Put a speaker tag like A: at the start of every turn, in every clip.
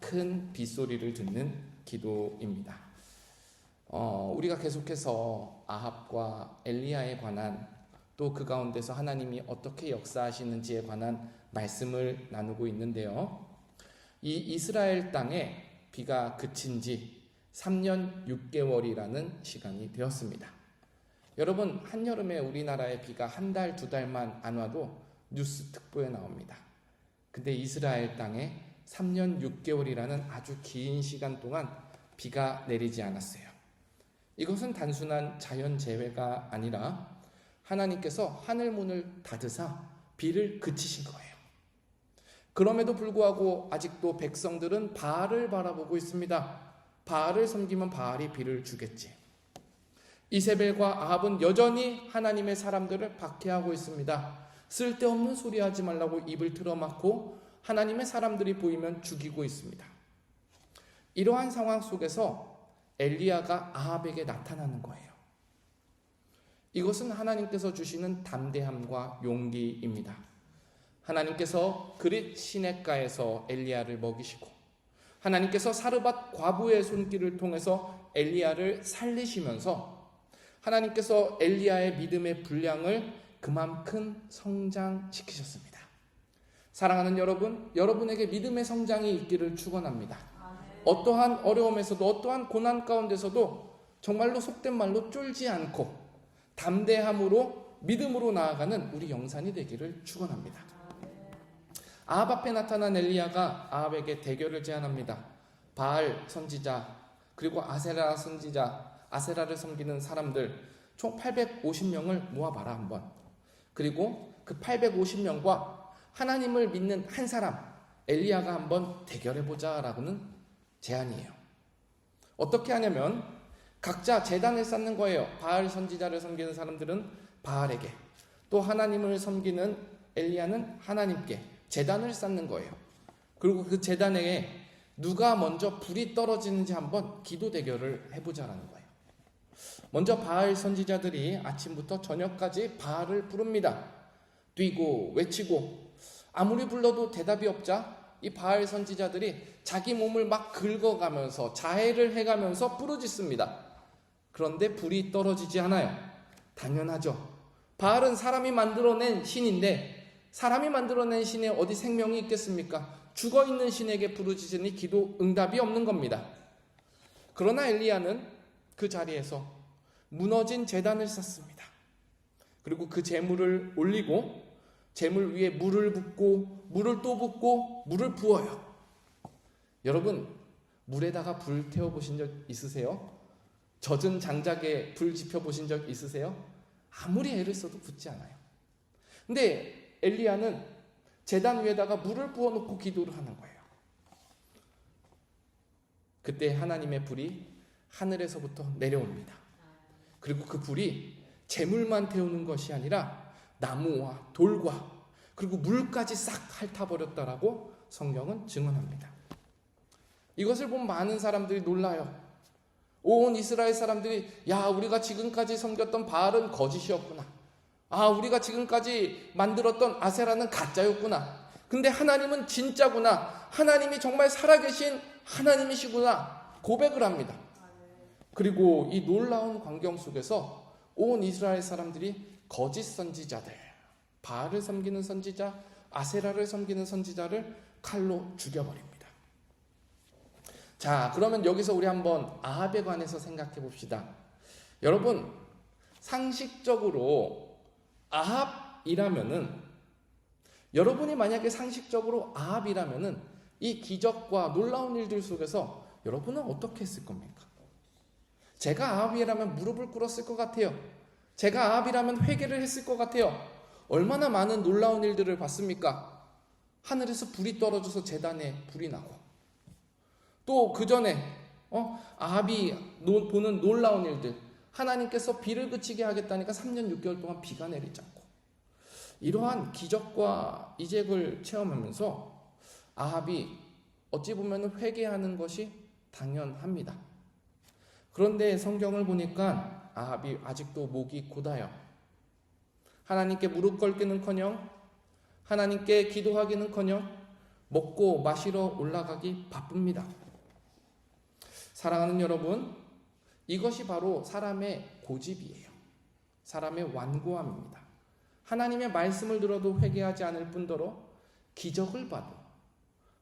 A: 큰 빗소리를 듣는 기도입니다. 우리가 계속해서 아합과 엘리야에 관한, 또 그 가운데서 하나님이 어떻게 역사하시는지에 관한 말씀을 나누고 있는데요. 이 이스라엘 땅에 비가 그친 지 3년 6개월이라는 시간이 되었습니다. 여러분, 한여름에 우리나라에 비가 한 달, 두 달만 안 와도 뉴스 특보에 나옵니다. 근데 이스라엘 땅에 3년 6개월이라는 아주 긴 시간 동안 비가 내리지 않았어요. 이것은 단순한 자연재해가 아니라 하나님께서 하늘문을 닫으사 비를 그치신 거예요. 그럼에도 불구하고 아직도 백성들은 바알을 바라보고 있습니다. 바알을 섬기면 바알이 비를 주겠지. 이세벨과 아합은 여전히 하나님의 사람들을 박해하고 있습니다. 쓸데없는 소리 하지 말라고 입을 틀어막고 하나님의 사람들이 보이면 죽이고 있습니다. 이러한 상황 속에서 엘리야가 아합에게 나타나는 거예요. 이것은 하나님께서 주시는 담대함과 용기입니다. 하나님께서 그릿 시냇가에서 엘리야를 먹이시고, 하나님께서 사르밧 과부의 손길을 통해서 엘리야를 살리시면서 하나님께서 엘리야의 믿음의 분량을 그만큼 성장시키셨습니다. 사랑하는 여러분, 여러분에게 믿음의 성장이 있기를 축원합니다. 어떠한 어려움에서도, 어떠한 고난 가운데서도 정말로 속된 말로 쫄지 않고 담대함으로 믿음으로 나아가는 우리 영산이 되기를 축원합니다. 아합 앞에 나타난 엘리야가 아합에게 대결을 제안합니다. 바알 선지자, 그리고 아세라 선지자, 아세라를 섬기는 사람들 총 850명을 모아봐라 한번. 그리고 그 850명과 하나님을 믿는 한 사람 엘리야가 한번 대결해보자 라고는 제안이에요. 어떻게 하냐면 각자 제단을 쌓는 거예요. 바알 선지자를 섬기는 사람들은 바알에게, 또 하나님을 섬기는 엘리야는 하나님께 제단을 쌓는 거예요. 그리고 그 제단에 누가 먼저 불이 떨어지는지 한번 기도 대결을 해보자라는 거예요. 먼저 바알 선지자들이 아침부터 저녁까지 바알을 부릅니다. 뛰고 외치고 아무리 불러도 대답이 없자 이 바알 선지자들이 자기 몸을 막 긁어가면서 자해를 해가면서 부르짖습니다. 그런데 불이 떨어지지 않아요. 당연하죠. 바알은 사람이 만들어낸 신인데 사람이 만들어낸 신에 어디 생명이 있겠습니까? 죽어있는 신에게 부르짖으니 기도 응답이 없는 겁니다. 그러나 엘리야는 그 자리에서 무너진 제단을 쌓습니다. 그리고 그 제물을 올리고 제물 위에 물을 붓고 물을 또 붓고 물을 부어요. 여러분, 물에다가 불 태워보신 적 있으세요? 젖은 장작에 불 지펴보신 적 있으세요? 아무리 애를 써도 붙지 않아요. 근데 엘리야는 제단 위에다가 물을 부어놓고 기도를 하는 거예요. 그때 하나님의 불이 하늘에서부터 내려옵니다. 그리고 그 불이 재물만 태우는 것이 아니라 나무와 돌과 그리고 물까지 싹 핥아버렸다라고 성경은 증언합니다. 이것을 본 많은 사람들이 놀라요. 온 이스라엘 사람들이, 야, 우리가 지금까지 섬겼던 바알은 거짓이었구나. 아, 우리가 지금까지 만들었던 아세라는 가짜였구나. 근데 하나님은 진짜구나. 하나님이 정말 살아계신 하나님이시구나. 고백을 합니다. 그리고 이 놀라운 광경 속에서 온 이스라엘 사람들이 거짓 선지자들, 바알을 섬기는 선지자, 아세라를 섬기는 선지자를 칼로 죽여버립니다. 자, 그러면 여기서 우리 한번 아합에 관해서 생각해 봅시다. 여러분, 상식적으로 아합이라면은, 여러분이 만약에 상식적으로 아합이라면은 이 기적과 놀라운 일들 속에서 여러분은 어떻게 했을 겁니까? 제가 아합이라면 무릎을 꿇었을 것 같아요. 제가 아합이라면 회개를 했을 것 같아요. 얼마나 많은 놀라운 일들을 봤습니까? 하늘에서 불이 떨어져서 제단에 불이 나고, 또 그 전에 아합이 보는 놀라운 일들, 하나님께서 비를 그치게 하겠다니까 3년 6개월 동안 비가 내리지 않고, 이러한 기적과 이적을 체험하면서 아합이 어찌 보면 회개하는 것이 당연합니다. 그런데 성경을 보니까 아합이 아직도 목이 곧아요. 하나님께 무릎 꿇기는커녕, 하나님께 기도하기는커녕 먹고 마시러 올라가기 바쁩니다. 사랑하는 여러분, 이것이 바로 사람의 고집이에요. 사람의 완고함입니다. 하나님의 말씀을 들어도 회개하지 않을 뿐더러 기적을 봐도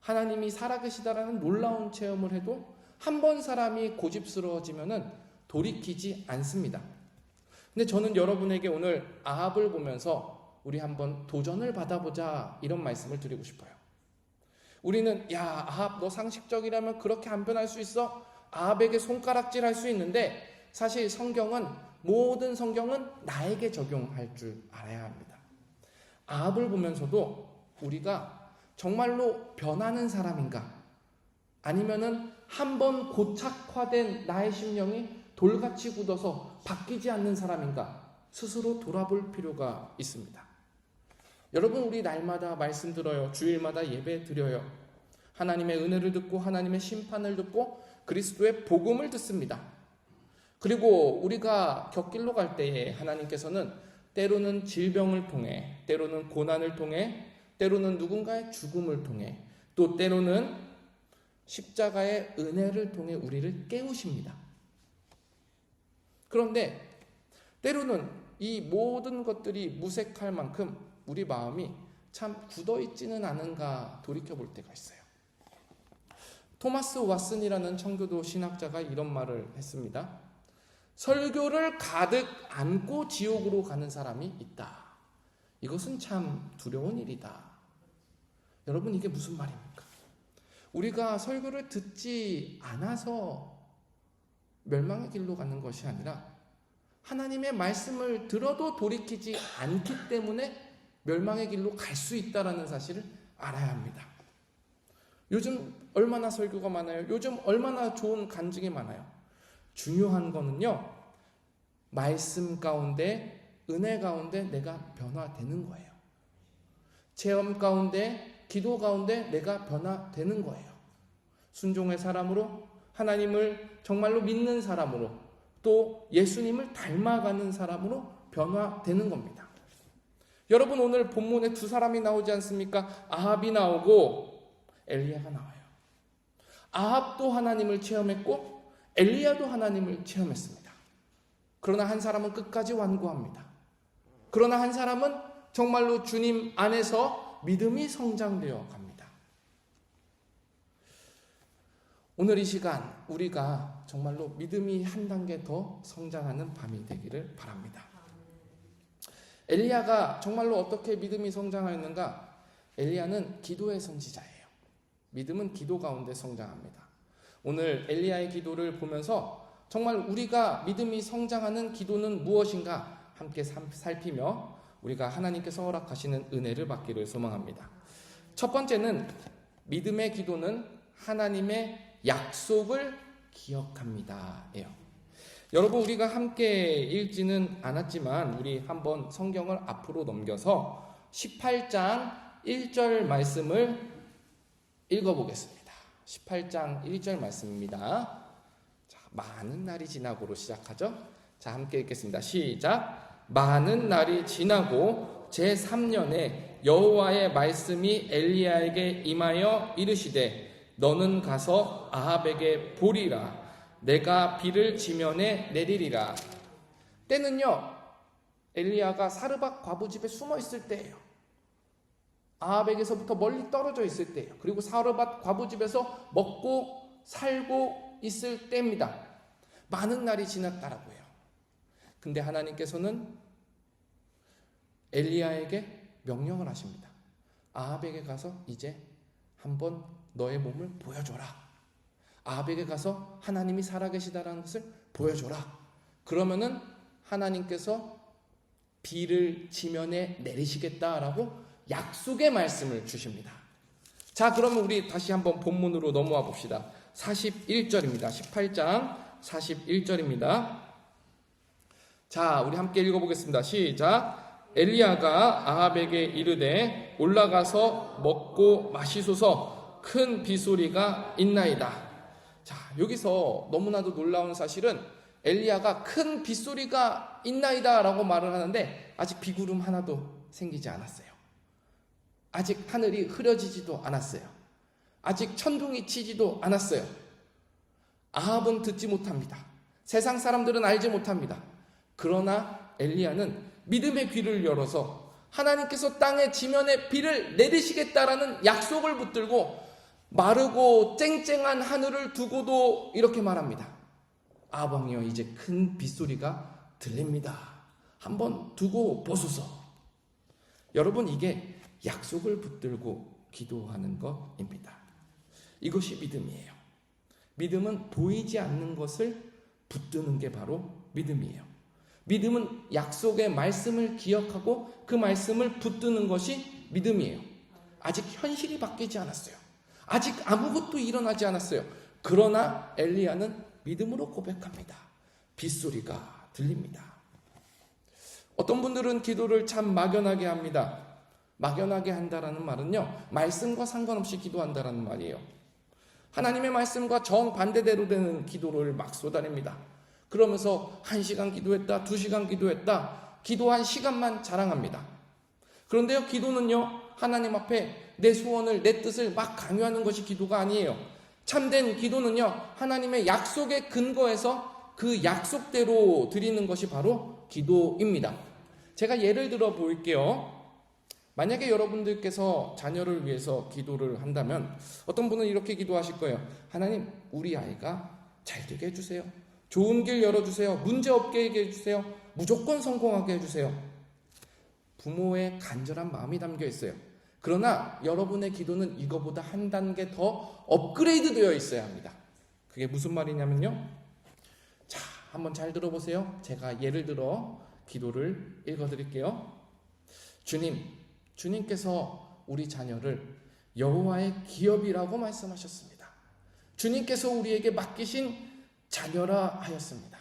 A: 하나님이 살아계시다라는 놀라운 체험을 해도 한 번 사람이 고집스러워지면은 돌이키지 않습니다. 근데 저는 여러분에게 오늘 아합을 보면서 우리 한번 도전을 받아보자 이런 말씀을 드리고 싶어요. 우리는 야 아합 너 상식적이라면 그렇게 안 변할 수 있어? 아합에게 손가락질 할 수 있는데 사실 모든 성경은 나에게 적용할 줄 알아야 합니다. 아합을 보면서도 우리가 정말로 변하는 사람인가? 아니면은 한번 고착화된 나의 심령이 돌같이 굳어서 바뀌지 않는 사람인가? 스스로 돌아볼 필요가 있습니다. 여러분, 우리 날마다 말씀 들어요. 주일마다 예배 드려요. 하나님의 은혜를 듣고 하나님의 심판을 듣고 그리스도의 복음을 듣습니다. 그리고 우리가 곁길로 갈 때에 하나님께서는 때로는 질병을 통해, 때로는 고난을 통해, 때로는 누군가의 죽음을 통해, 또 때로는 십자가의 은혜를 통해 우리를 깨우십니다. 그런데 때로는 이 모든 것들이 무색할 만큼 우리 마음이 참 굳어있지는 않은가 돌이켜볼 때가 있어요. 토마스 왓슨이라는 청교도 신학자가 이런 말을 했습니다. 설교를 가득 안고 지옥으로 가는 사람이 있다. 이것은 참 두려운 일이다. 여러분, 이게 무슨 말입니까? 우리가 설교를 듣지 않아서 멸망의 길로 가는 것이 아니라 하나님의 말씀을 들어도 돌이키지 않기 때문에 멸망의 길로 갈 수 있다는 사실을 알아야 합니다. 요즘 얼마나 설교가 많아요. 요즘 얼마나 좋은 간증이 많아요. 중요한 거는요, 말씀 가운데, 은혜 가운데 내가 변화되는 거예요. 체험 가운데, 기도 가운데 내가 변화되는 거예요. 순종의 사람으로, 하나님을 정말로 믿는 사람으로, 또 예수님을 닮아가는 사람으로 변화되는 겁니다. 여러분, 오늘 본문에 두 사람이 나오지 않습니까? 아합이 나오고 엘리야가 나와요. 아합도 하나님을 체험했고 엘리야도 하나님을 체험했습니다. 그러나 한 사람은 끝까지 완고합니다. 그러나 한 사람은 정말로 주님 안에서 믿음이 성장되어 갑니다. 오늘 이 시간 우리가 정말로 믿음이 한 단계 더 성장하는 밤이 되기를 바랍니다. 엘리야가 정말로 어떻게 믿음이 성장하였는가? 엘리야는 기도의 선지자예요. 믿음은 기도 가운데 성장합니다. 오늘 엘리야의 기도를 보면서 정말 우리가 믿음이 성장하는 기도는 무엇인가 함께 살피며 우리가 하나님께서 허락하시는 은혜를 받기를 소망합니다. 첫 번째는 믿음의 기도는 하나님의 약속을 기억합니다. 여러분, 우리가 함께 읽지는 않았지만 우리 한번 성경을 앞으로 넘겨서 18장 1절 말씀을 읽어보겠습니다. 18장 1절 말씀입니다. 자, 많은 날이 지나고로 시작하죠. 자, 함께 읽겠습니다. 시작. 많은 날이 지나고 제3년에 여호와의 말씀이 엘리야에게 임하여 이르시되 너는 가서 아합에게 보리라. 내가 비를 지면에 내리리라. 때는요, 엘리야가 사르밧 과부집에 숨어 있을 때예요. 아합에게서부터 멀리 떨어져 있을 때예요. 그리고 사르밧 과부집에서 먹고 살고 있을 때입니다. 많은 날이 지났다라고 해요. 근데 하나님께서는 엘리야에게 명령을 하십니다. 아합에게 가서 이제 한번 너의 몸을 보여줘라. 아합에게 가서 하나님이 살아계시다라는 것을 보여줘라. 그러면은 하나님께서 비를 지면에 내리시겠다라고 약속의 말씀을 주십니다. 자, 그러면 우리 다시 한번 본문으로 넘어와 봅시다. 41절입니다. 18장 41절입니다. 자, 우리 함께 읽어보겠습니다. 시작. 엘리야가 아합에게 이르되 올라가서 먹고 마시소서. 큰 비소리가 있나이다. 자, 여기서 너무나도 놀라운 사실은 엘리야가 큰 빗소리가 있나이다 라고 말을 하는데 아직 비구름 하나도 생기지 않았어요. 아직 하늘이 흐려지지도 않았어요. 아직 천둥이 치지도 않았어요. 아합은 듣지 못합니다. 세상 사람들은 알지 못합니다. 그러나 엘리야는 믿음의 귀를 열어서 하나님께서 땅의 지면에 비를 내리시겠다라는 약속을 붙들고 마르고 쨍쨍한 하늘을 두고도 이렇게 말합니다. 아합 왕이여, 이제 큰 빗소리가 들립니다. 한번 두고 보소서. 여러분, 이게 약속을 붙들고 기도하는 것입니다. 이것이 믿음이에요. 믿음은 보이지 않는 것을 붙드는 게 바로 믿음이에요. 믿음은 약속의 말씀을 기억하고 그 말씀을 붙드는 것이 믿음이에요. 아직 현실이 바뀌지 않았어요. 아직 아무것도 일어나지 않았어요. 그러나 엘리야는 믿음으로 고백합니다. 빗소리가 들립니다. 어떤 분들은 기도를 참 막연하게 합니다. 막연하게 한다라는 말은요, 말씀과 상관없이 기도한다라는 말이에요. 하나님의 말씀과 정반대대로 되는 기도를 막 쏟아냅니다. 그러면서 1시간 기도했다, 2시간 기도했다, 기도한 시간만 자랑합니다. 그런데요, 기도는요, 하나님 앞에 내 소원을, 내 뜻을 막 강요하는 것이 기도가 아니에요. 참된 기도는요, 하나님의 약속에 근거해서 그 약속대로 드리는 것이 바로 기도입니다. 제가 예를 들어 보일게요. 만약에 여러분들께서 자녀를 위해서 기도를 한다면 어떤 분은 이렇게 기도하실 거예요. 하나님, 우리 아이가 잘 되게 해주세요. 좋은 길 열어주세요. 문제 없게 해주세요. 무조건 성공하게 해주세요. 부모의 간절한 마음이 담겨 있어요. 그러나 여러분의 기도는 이거보다 한 단계 더 업그레이드 되어 있어야 합니다. 그게 무슨 말이냐면요. 자, 한번 잘 들어보세요. 제가 예를 들어 기도를 읽어드릴게요. 주님께서 우리 자녀를 여호와의 기업이라고 말씀하셨습니다. 주님께서 우리에게 맡기신 자녀라 하였습니다.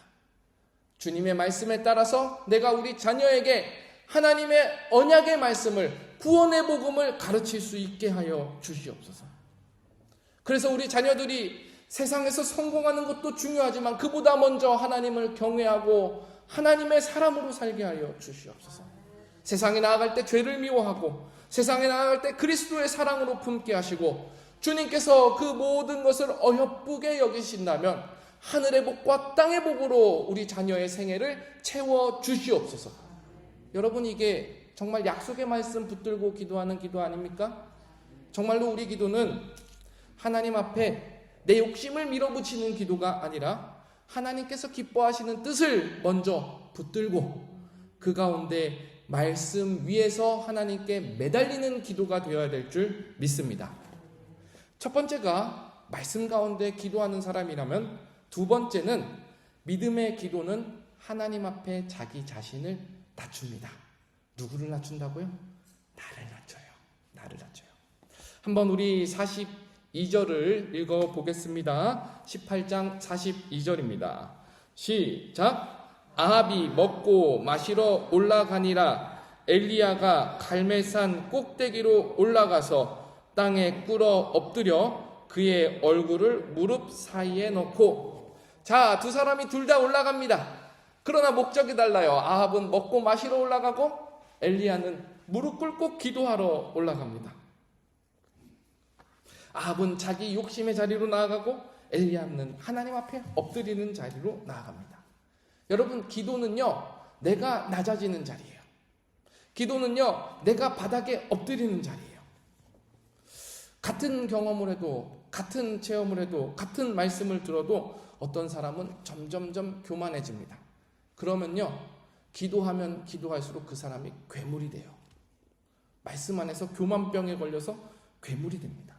A: 주님의 말씀에 따라서 내가 우리 자녀에게 하나님의 언약의 말씀을, 구원의 복음을 가르칠 수 있게 하여 주시옵소서. 그래서 우리 자녀들이 세상에서 성공하는 것도 중요하지만 그보다 먼저 하나님을 경외하고 하나님의 사람으로 살게 하여 주시옵소서. 세상에 나아갈 때 죄를 미워하고 세상에 나아갈 때 그리스도의 사랑으로 품게 하시고 주님께서 그 모든 것을 어여쁘게 여기신다면 하늘의 복과 땅의 복으로 우리 자녀의 생애를 채워 주시옵소서. 여러분, 이게 정말 약속의 말씀 붙들고 기도하는 기도 아닙니까? 정말로 우리 기도는 하나님 앞에 내 욕심을 밀어붙이는 기도가 아니라 하나님께서 기뻐하시는 뜻을 먼저 붙들고 그 가운데 말씀 위에서 하나님께 매달리는 기도가 되어야 될 줄 믿습니다. 첫 번째가 말씀 가운데 기도하는 사람이라면, 두 번째는 믿음의 기도는 하나님 앞에 자기 자신을 낮춥니다. 누구를 낮춘다고요? 나를 낮춰요. 한번 우리 42절을 읽어보겠습니다. 18장 42절입니다. 시작. 아합이 먹고 마시러 올라가니라. 엘리야가 갈멜산 꼭대기로 올라가서 땅에 꿇어 엎드려 그의 얼굴을 무릎 사이에 넣고. 자, 두 사람이 둘 다 올라갑니다. 그러나 목적이 달라요. 아합은 먹고 마시러 올라가고 엘리야는 무릎 꿇고 기도하러 올라갑니다. 아합은 자기 욕심의 자리로 나아가고 엘리야는 하나님 앞에 엎드리는 자리로 나아갑니다. 여러분, 기도는요, 내가 낮아지는 자리예요. 기도는요, 내가 바닥에 엎드리는 자리예요. 같은 경험을 해도, 같은 체험을 해도, 같은 말씀을 들어도 어떤 사람은 점점점 교만해집니다. 그러면요, 기도하면 기도할수록 그 사람이 괴물이 돼요. 말씀 안에서 교만병에 걸려서 괴물이 됩니다.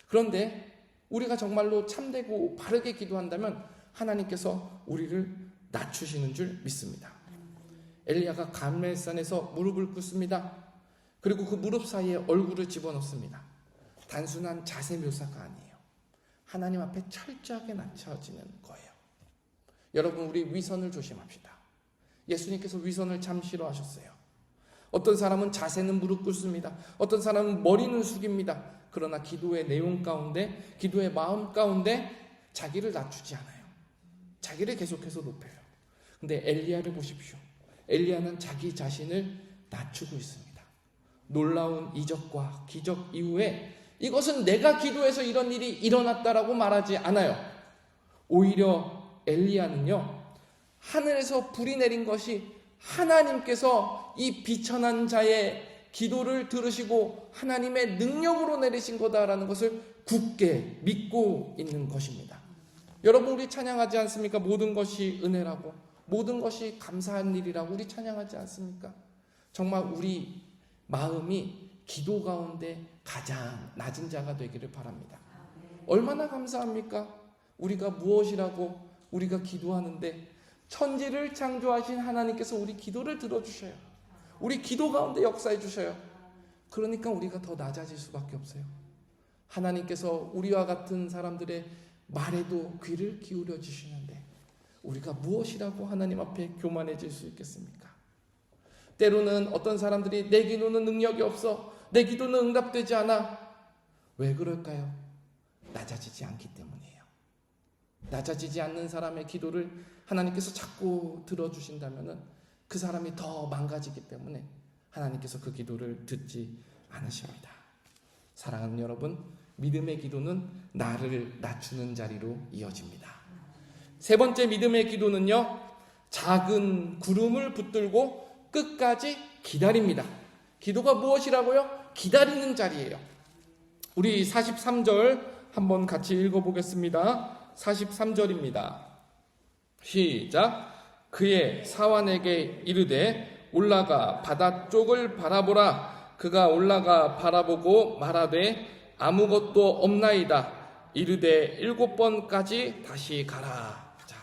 A: 그런데 우리가 정말로 참되고 바르게 기도한다면 하나님께서 우리를 낮추시는 줄 믿습니다. 엘리야가 갈멜산에서 무릎을 꿇습니다. 그리고 그 무릎 사이에 얼굴을 집어넣습니다. 단순한 자세 묘사가 아니에요. 하나님 앞에 철저하게 낮춰지는 거예요. 여러분, 우리 위선을 조심합시다. 예수님께서 위선을 참 싫어하셨어요. 어떤 사람은 자세는 무릎 꿇습니다. 어떤 사람은 머리는 숙입니다. 그러나 기도의 내용 가운데, 기도의 마음 가운데 자기를 낮추지 않아요. 자기를 계속해서 높여요. 근데 엘리야를 보십시오. 엘리야는 자기 자신을 낮추고 있습니다. 놀라운 이적과 기적 이후에 이것은 내가 기도해서 이런 일이 일어났다라고 말하지 않아요. 오히려 엘리야는요, 하늘에서 불이 내린 것이 하나님께서 이 비천한 자의 기도를 들으시고 하나님의 능력으로 내리신 거다라는 것을 굳게 믿고 있는 것입니다. 여러분, 우리 찬양하지 않습니까? 모든 것이 은혜라고, 모든 것이 감사한 일이라고 우리 찬양하지 않습니까? 정말 우리 마음이 기도 가운데 가장 낮은 자가 되기를 바랍니다. 얼마나 감사합니까? 우리가 무엇이라고 우리가 기도하는데 천지를 창조하신 하나님께서 우리 기도를 들어주셔요. 우리 기도 가운데 역사해 주셔요. 그러니까 우리가 더 낮아질 수밖에 없어요. 하나님께서 우리와 같은 사람들의 말에도 귀를 기울여 주시는데 우리가 무엇이라고 하나님 앞에 교만해질 수 있겠습니까? 때로는 어떤 사람들이 내 기도는 능력이 없어, 내 기도는 응답되지 않아. 왜 그럴까요? 낮아지지 않기 때문이에요. 낮아지지 않는 사람의 기도를 하나님께서 자꾸 들어주신다면 그 사람이 더 망가지기 때문에 하나님께서 그 기도를 듣지 않으십니다. 사랑하는 여러분, 믿음의 기도는 나를 낮추는 자리로 이어집니다. 세 번째 믿음의 기도는요, 작은 구름을 붙들고 끝까지 기다립니다. 기도가 무엇이라고요? 기다리는 자리예요. 우리 43절 한번 같이 읽어보겠습니다. 43절입니다. 시작. 그의 사환에게 이르되 올라가 바다 쪽을 바라보라. 그가 올라가 바라보고 말하되 아무것도 없나이다. 이르되 7번까지 다시 가라. 자,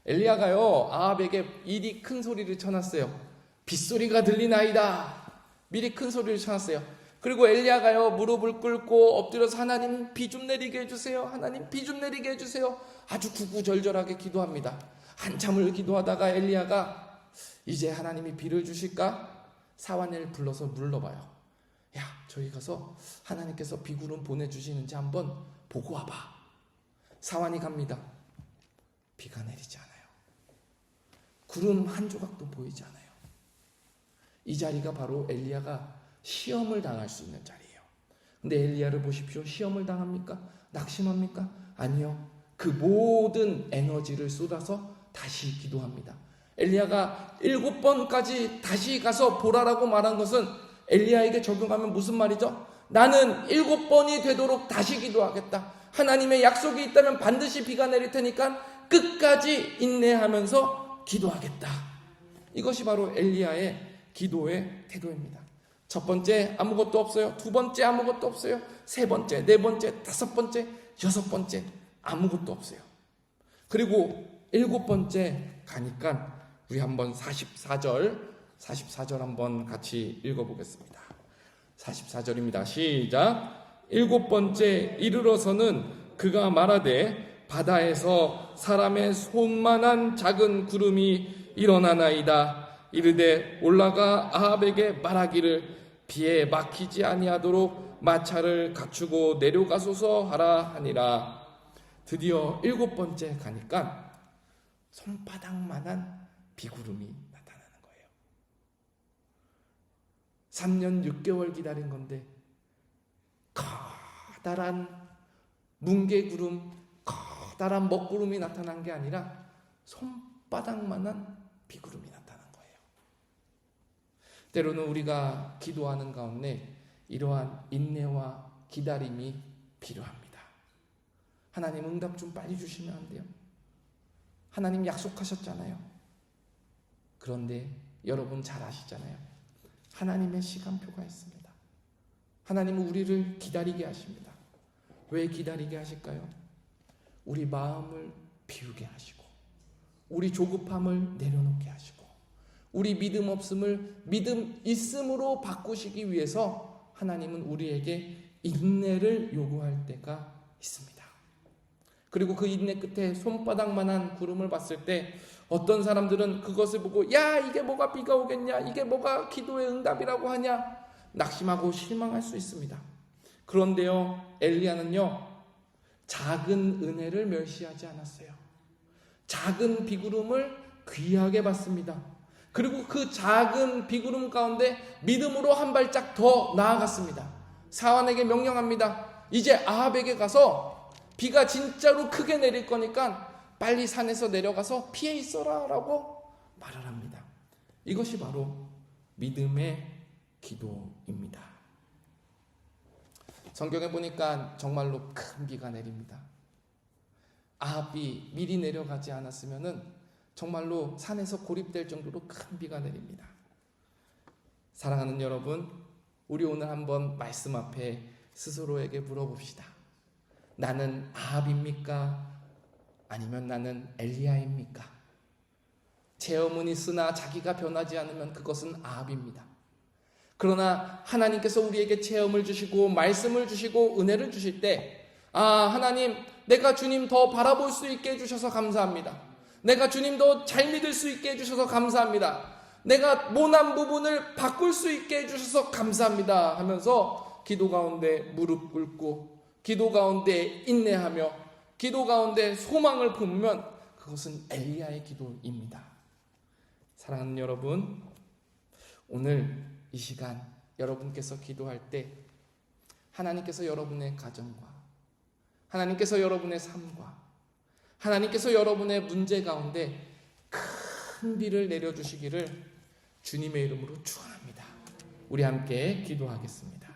A: 엘리야가요, 아합에게 미리 큰 소리를 쳐놨어요. 빗소리가 들리나이다. 미리 큰 소리를 쳐놨어요. 그리고 엘리야가요, 무릎을 꿇고 엎드려서 하나님 비 좀 내리게 해주세요. 하나님 비 좀 내리게 해주세요. 아주 구구절절하게 기도합니다. 한참을 기도하다가 엘리야가 이제 하나님이 비를 주실까? 사환을 불러서 물러봐요. 야, 저기 가서 하나님께서 비구름 보내주시는지 한번 보고 와봐. 사환이 갑니다. 비가 내리지 않아요. 구름 한 조각도 보이지 않아요. 이 자리가 바로 엘리야가 시험을 당할 수 있는 자리예요. 근데 엘리야를 보십시오. 시험을 당합니까? 낙심합니까? 아니요. 그 모든 에너지를 쏟아서 다시 기도합니다. 엘리야가 7번까지 다시 가서 보라라고 말한 것은 엘리야에게 적용하면 무슨 말이죠? 나는 7번이 되도록 다시 기도하겠다. 하나님의 약속이 있다면 반드시 비가 내릴 테니까 끝까지 인내하면서 기도하겠다. 이것이 바로 엘리야의 기도의 태도입니다. 첫 번째 아무것도 없어요. 두 번째 아무것도 없어요. 세 번째, 네 번째, 다섯 번째, 여섯 번째 아무것도 없어요. 그리고 7번째 가니까 우리 한번 44절 한번 같이 읽어보겠습니다. 44절입니다. 시작. 7번째 이르러서는 그가 말하되 바다에서 사람의 손만한 작은 구름이 일어나나이다. 이르되 올라가 아합에게 말하기를 비에 막히지 아니하도록 마차를 갖추고 내려가소서 하라 하니라. 드디어 7번째 가니까 손바닥만한 비구름이 나타나는 거예요. 3년 6개월 기다린 건데 커다란 뭉게구름, 커다란 먹구름이 나타난 게 아니라 손바닥만한 비구름이 나타난 거예요. 때로는 우리가 기도하는 가운데 이러한 인내와 기다림이 필요합니다. 하나님 응답 좀 빨리 주시면 안 돼요? 하나님 약속하셨잖아요. 그런데 여러분 잘 아시잖아요. 하나님의 시간표가 있습니다. 하나님은 우리를 기다리게 하십니다. 왜 기다리게 하실까요? 우리 마음을 비우게 하시고, 우리 조급함을 내려놓게 하시고, 우리 믿음 없음을 믿음 있음으로 바꾸시기 위해서 하나님은 우리에게 인내를 요구할 때가 있습니다. 그리고 그 인내 끝에 손바닥만한 구름을 봤을 때 어떤 사람들은 그것을 보고 야, 이게 뭐가 비가 오겠냐, 이게 뭐가 기도의 응답이라고 하냐, 낙심하고 실망할 수 있습니다. 그런데요, 엘리야는요, 작은 은혜를 멸시하지 않았어요. 작은 비구름을 귀하게 봤습니다. 그리고 그 작은 비구름 가운데 믿음으로 한 발짝 더 나아갔습니다. 사환에게 명령합니다. 이제 아합에게 가서 비가 진짜로 크게 내릴 거니까 빨리 산에서 내려가서 피해 있어라 라고 말을 합니다. 이것이 바로 믿음의 기도입니다. 성경에 보니까 정말로 큰 비가 내립니다. 아합이 미리 내려가지 않았으면 정말로 산에서 고립될 정도로 큰 비가 내립니다. 사랑하는 여러분, 우리 오늘 한번 말씀 앞에 스스로에게 물어봅시다. 나는 아합입니까? 아니면 나는 엘리야입니까? 체험은 있으나 자기가 변하지 않으면 그것은 아합입니다. 그러나 하나님께서 우리에게 체험을 주시고 말씀을 주시고 은혜를 주실 때, 하나님, 내가 주님 더 바라볼 수 있게 해주셔서 감사합니다. 내가 주님 더 잘 믿을 수 있게 해주셔서 감사합니다. 내가 모난 부분을 바꿀 수 있게 해주셔서 감사합니다 하면서 기도 가운데 무릎 꿇고 기도 가운데 인내하며 기도 가운데 소망을 품으면 그것은 엘리야의 기도입니다. 사랑하는 여러분, 오늘 이 시간 여러분께서 기도할 때 하나님께서 여러분의 가정과 하나님께서 여러분의 삶과 하나님께서 여러분의 문제 가운데 큰 비를 내려주시기를 주님의 이름으로 축원합니다. 우리 함께 기도하겠습니다.